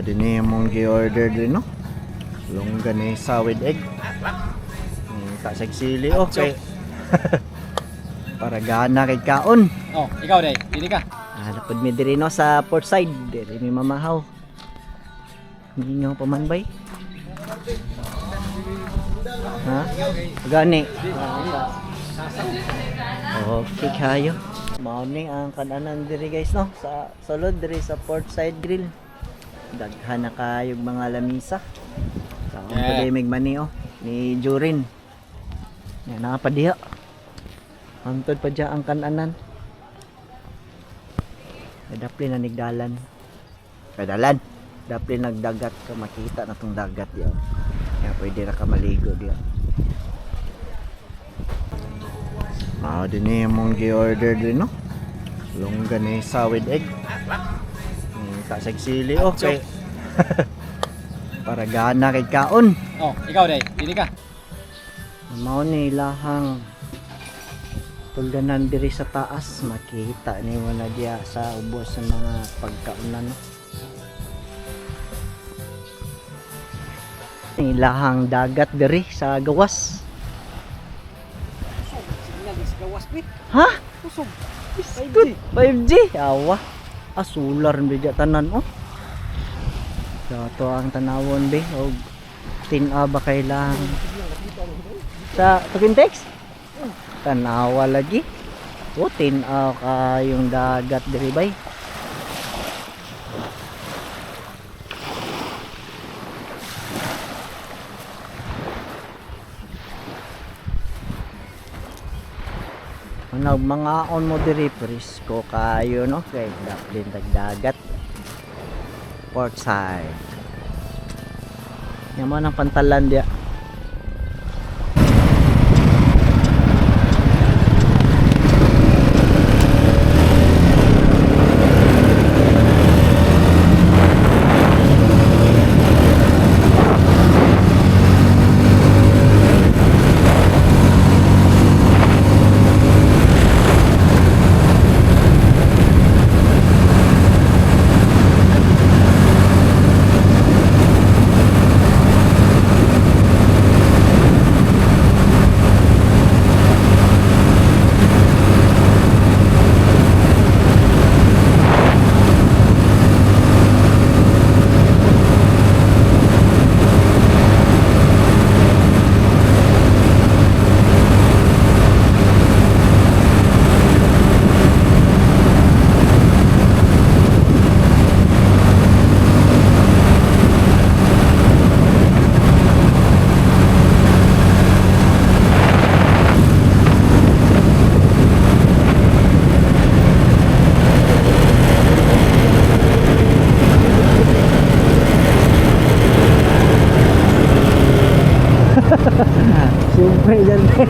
Din mong gi-order din no. Longganisa with egg. Kasagsili okay. Para gana kay kaon. Oh, ikaw day, pili ka. Napod mi diri no sa port side, diri mi mamahaw. Hindi nga pamanbay. Ha? Gani. Okay kayo. Mao ni ang kananan diri guys no sa sulod diri sa port side grill. Daghan na kayog mga lamisa. Sa yeah. Mig mani oh ni Jurin. Yan nakapadiha. Antod pa dya ang kananan. Dapli na nigdalan. Padalan. Dapli nagdagat ka makita na tong dagat diya. Kaya pwede na ka maligo diya. Din mong gi-order din no. Longganisa with egg. Kasagsili okay. Para gana kay kaon. Oh, ikaw day, pili ka. Mao ni lahang tulganan diri sa taas, makita ni mo na diya sa ubos sa mga pagkaunan. Ilahang dagat diri sa gawas. Signal is gawas bit. Ha? Kusog. 5G. Awa. Solar medyo tanan oh. Dato ang tanawon be og tin-a ba kailang sa Tukintex? Tanawa lagi. O tin-a ka yung dagat diri bay. Mga on mo diri presko kayo no kay daplin dagat port side. Yaman ang pantalan dia. Sumpah jangan.